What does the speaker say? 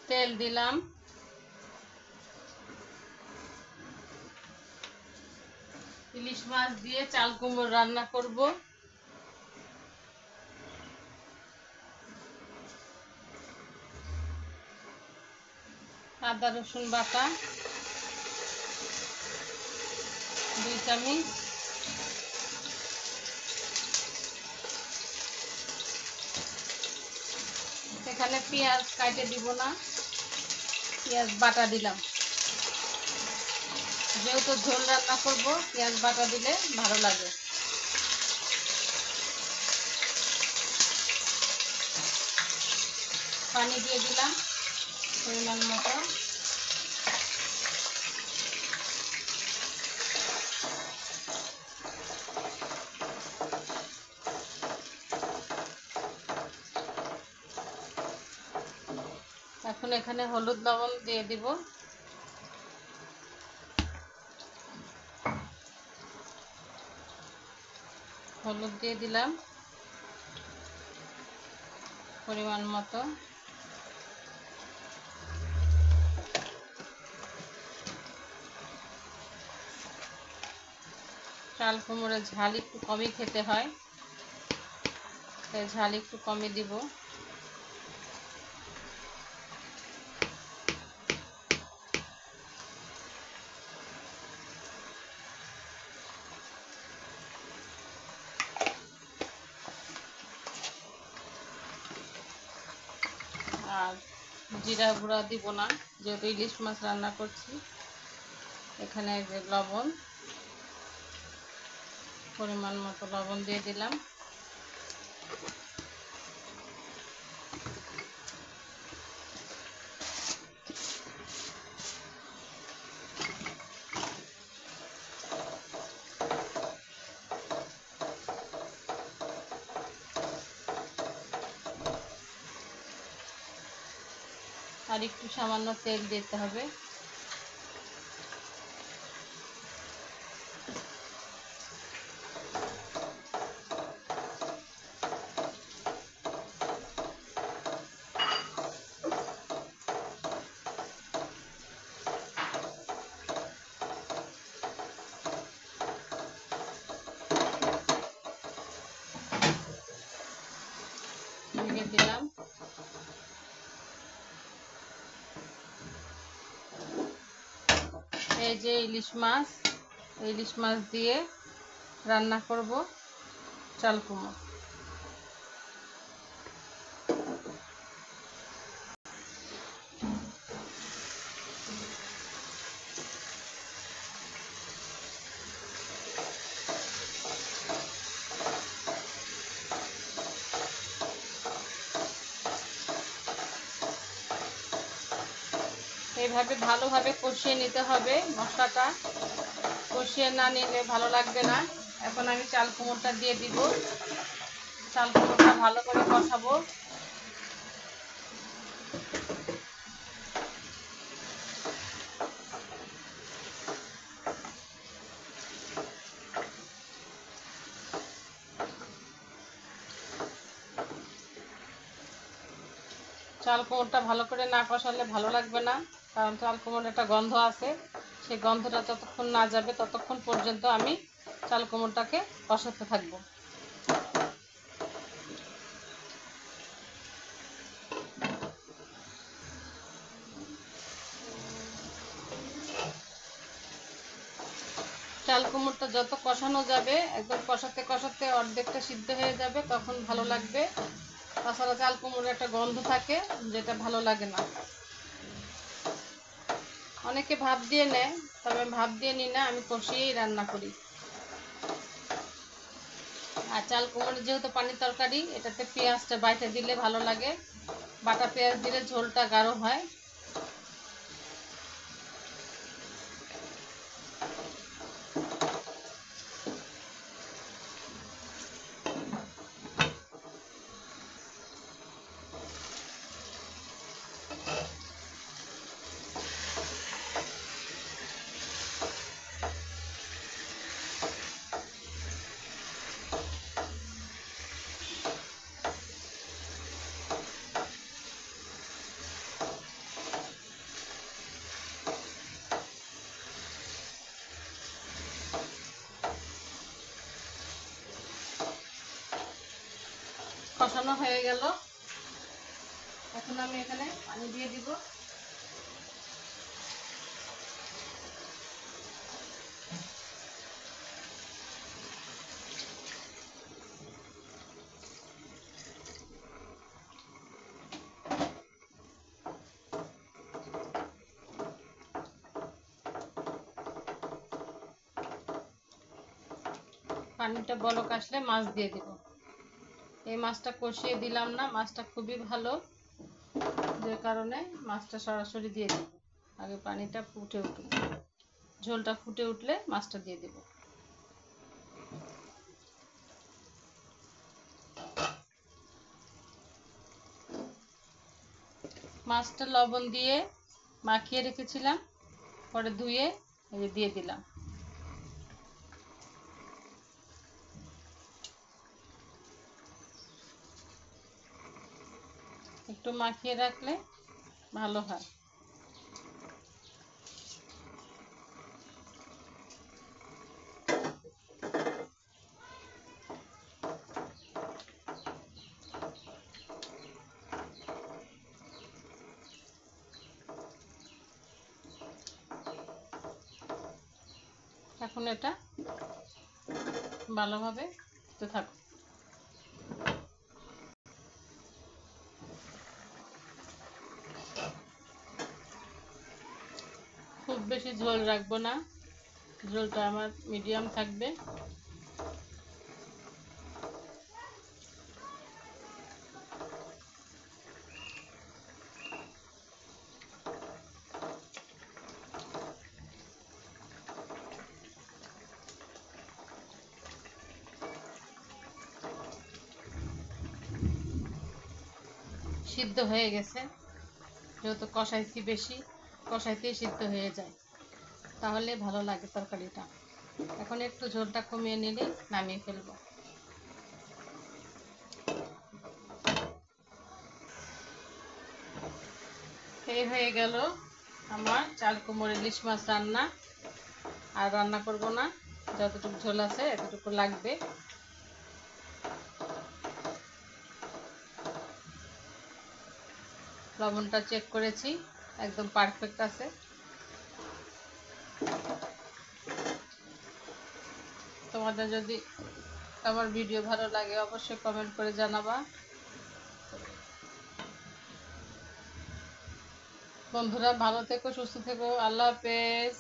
তেল দিলাম, ইলিশ মাছ দিয়ে চাল কুমড়ো রান্না করব। আদা রসুন বাটা 2 চামচ, এখানে পেঁয়াজ কাটে দিব না, পেঁয়াজ বাটা দিলাম। যেহেতু ঝোল রান্না করব, পেঁয়াজ বাটা দিলে ভালো লাগে। পানি দিয়ে দিলাম পরিমাণ মতো। এখন এখানে হলুদ লবণ দিয়ে দিব। হলুদ দিয়ে দিলাম পরিমাণ মতো। চাল কুমড়োর ঝাল একটু কমই খেতে হয়, তাই ঝাল একটু কমই দিব। আর জিরা গুঁড়া দিব না, যেহেতু ইলিশ মাছ রান্না করছি। এখানে যে লবণ, পরিমাণ মতো লবণ দিয়ে দিলাম। আর একটু সামান্য তেল দিতে হবে। দিয়ে দিলাম। এই যে ইলিশ মাছ, ইলিশ মাছ দিয়ে রান্না করব চাল কুমড়ো। এইভাবে ভালোভাবে কষিয়ে নিতে হবে মশলাটা, কষিয়ে না নিলে ভালো লাগবে না। এখন আমি চাল কুমড়োটা দিয়ে দিব, চাল কুমড়োটা ভালো করে কষাবো। চাল কুমড়োটা ভালো করে না কষালে ভালো লাগবে না, কারণ চাল কুমড়োর একটা গন্ধ আছে। সেই গন্ধটা যতক্ষণ না যাবে ততক্ষণ পর্যন্ত আমি চাল কুমড়োটাকে কষাতে থাকবো। চাল কুমড়োটা যত কষানো যাবে, একদম কষাতে কষাতে অর্ধেকটা সিদ্ধ হয়ে যাবে, তখন ভালো লাগবে। তাছাড়া চাল কুমড়োর একটা গন্ধ থাকে, যেটা ভালো লাগে না। অনেকে ভাপ দিয়ে নেয়, তবে ভাপ দিয়ে নিই না, আমি কষিয়েই রান্না করি। আর চাল কুমড়ো যেহেতু পানির তরকারি, এটাতে পেঁয়াজটা বাইটে দিলে ভালো লাগে। বাটা পেঁয়াজ দিলে ঝোলটা গাঢ় হয়। কষানো হয়ে গেল। এখন আমি এখানে পানি দিয়ে দিব। পানিটা বলক আসলে মাছ দিয়ে দিব। এই মাছটা কষিয়ে দিলাম না, মাছটা খুবই ভালো, যে কারণে মাছটা সরাসরি দিয়ে দিব। আগে পানিটা ফুটে উঠুক, ঝোলটা ফুটে উঠলে মাছটা দিয়ে দেব। মাছটা লবণ দিয়ে মাখিয়ে রেখেছিলাম, পরে ধুয়ে দিয়ে দিলাম। একটু মাখিয়ে রাখলে ভালো হয়। এখন এটা ভালোভাবে থাকুক। খুব বেশি ঝোল রাখবো না, ঝোলটা আমার মিডিয়াম থাকবে। সিদ্ধ হয়ে গেছে, যেহেতু কষাইছি বেশি, কষাইতেই সিদ্ধ হয়ে যায়, তাহলে ভালো লাগে তরকারিটা। এখন একটু ঝোলটা কমিয়ে নিলে নামিয়ে ফেলবো। এই হয়ে গেল আমার চাল কুমড়ো ইলিশ মাছ রান্না। আর রান্না করব না, যতটুকু ঝোল আছে এতটুকু লাগবে। লবণটা চেক করেছি, একদম পারফেক্ট আছে। তোমাদের যদি আমার ভিডিও ভালো লাগে অবশ্যই কমেন্ট করে জানাবা। বন্ধুরা ভালো থেকো, সুস্থ থেকো, আল্লাহ হাফেজ।